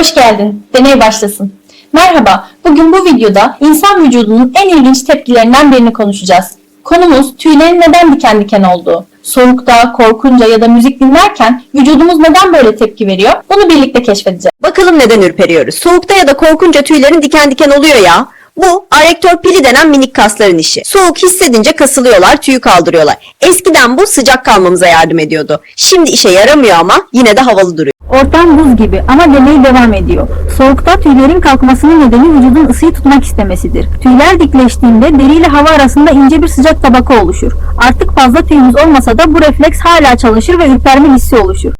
Hoş geldin. Deney başlasın. Merhaba. Bugün bu videoda insan vücudunun en ilginç tepkilerinden birini konuşacağız. Konumuz tüylerin neden diken diken olduğu. Soğukta, korkunca ya da müzik dinlerken vücudumuz neden böyle tepki veriyor? Bunu birlikte keşfedeceğiz. Bakalım neden ürperiyoruz? Soğukta ya da korkunca tüylerin diken diken oluyor ya. Bu arektör pili denen minik kasların işi. Soğuk hissedince kasılıyorlar, tüyü kaldırıyorlar. Eskiden bu sıcak kalmamıza yardım ediyordu. Şimdi işe yaramıyor ama yine de havalı duruyor. Ortam buz gibi ama deney devam ediyor. Soğukta tüylerin kalkmasının nedeni vücudun ısıyı tutmak istemesidir. Tüyler dikleştiğinde deri ile hava arasında ince bir sıcak tabaka oluşur. Artık fazla tüyümüz olmasa da bu refleks hala çalışır ve ürperme hissi oluşur.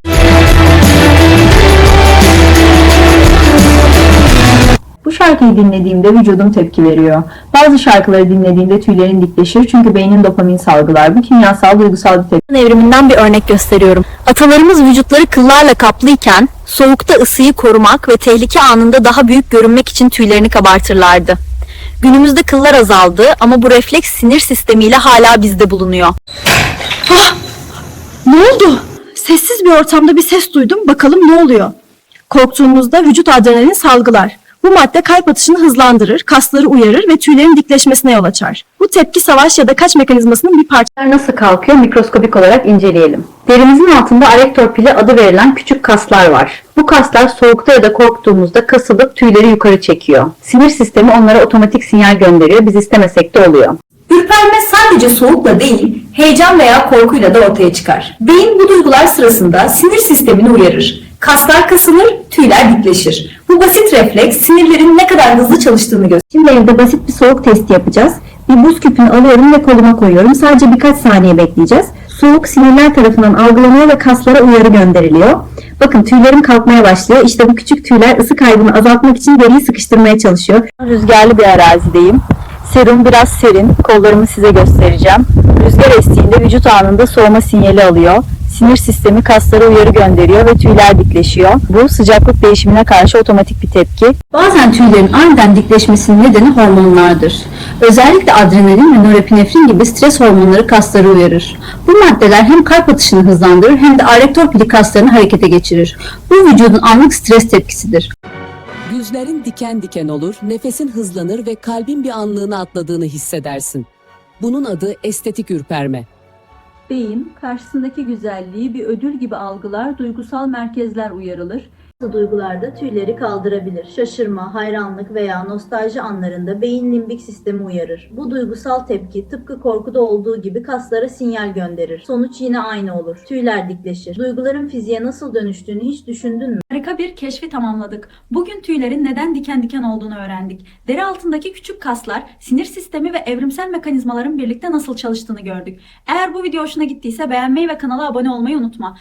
Bu şarkıyı dinlediğimde vücudum tepki veriyor. Bazı şarkıları dinlediğimde tüylerin dikleşir çünkü beynin dopamin salgılar. Bu kimyasal duygusal bir tepki. Evriminden bir örnek gösteriyorum. Atalarımız vücutları kıllarla kaplıyken soğukta ısıyı korumak ve tehlike anında daha büyük görünmek için tüylerini kabartırlardı. Günümüzde kıllar azaldı ama bu refleks sinir sistemiyle hala bizde bulunuyor. Ne oldu? Sessiz bir ortamda bir ses duydum. Bakalım ne oluyor? Korktuğumuzda vücut adrenalin salgılar. Bu madde kalp atışını hızlandırır, kasları uyarır ve tüylerin dikleşmesine yol açar. Bu tepki savaş ya da kaç mekanizmasının bir parçası. Nasıl kalkıyor mikroskobik olarak inceleyelim. Derimizin altında arektör pili adı verilen küçük kaslar var. Bu kaslar soğukta ya da korktuğumuzda kasılıp tüyleri yukarı çekiyor. Sinir sistemi onlara otomatik sinyal gönderiyor. Biz istemesek de oluyor. Ürperme sadece soğukla değil, heyecan veya korkuyla da ortaya çıkar. Beyin bu duygular sırasında sinir sistemini uyarır. Kaslar kasılır, tüyler dikleşir. Bu basit refleks sinirlerin ne kadar hızlı çalıştığını gösterir. Şimdi evde basit bir soğuk testi yapacağız. Bir buz küpünü alıyorum ve koluma koyuyorum. Sadece birkaç saniye bekleyeceğiz. Soğuk sinirler tarafından algılanıyor ve kaslara uyarı gönderiliyor. Bakın tüylerim kalkmaya başlıyor. İşte bu küçük tüyler ısı kaybını azaltmak için deriyi sıkıştırmaya çalışıyor. Rüzgarlı bir arazideyim. Serum biraz serin. Kollarımı size göstereceğim. Rüzgar estiğinde vücut anında soğuma sinyali alıyor. Sinir sistemi kaslara uyarı gönderiyor ve tüyler dikleşiyor. Bu sıcaklık değişimine karşı otomatik bir tepki. Bazen tüylerin aniden dikleşmesinin nedeni hormonlardır. Özellikle adrenalin ve norepinefrin gibi stres hormonları kasları uyarır. Bu maddeler hem kalp atışını hızlandırır hem de arektör pili kaslarını harekete geçirir. Bu vücudun anlık stres tepkisidir. Yüzlerin diken diken olur, nefesin hızlanır ve kalbin bir anlığına atladığını hissedersin. Bunun adı estetik ürperme. Beyin, karşısındaki güzelliği bir ödül gibi algılar, duygusal merkezler uyarılır. Bazı duygularda tüyleri kaldırabilir. Şaşırma, hayranlık veya nostalji anlarında beyin limbik sistemi uyarır. Bu duygusal tepki tıpkı korkuda olduğu gibi kaslara sinyal gönderir. Sonuç yine aynı olur. Tüyler dikleşir. Duyguların fiziğe nasıl dönüştüğünü hiç düşündün mü? Harika bir keşfi tamamladık. Bugün tüylerin neden diken diken olduğunu öğrendik. Deri altındaki küçük kaslar, sinir sistemi ve evrimsel mekanizmaların birlikte nasıl çalıştığını gördük. Eğer bu video hoşuna gittiyse beğenmeyi ve kanala abone olmayı unutma.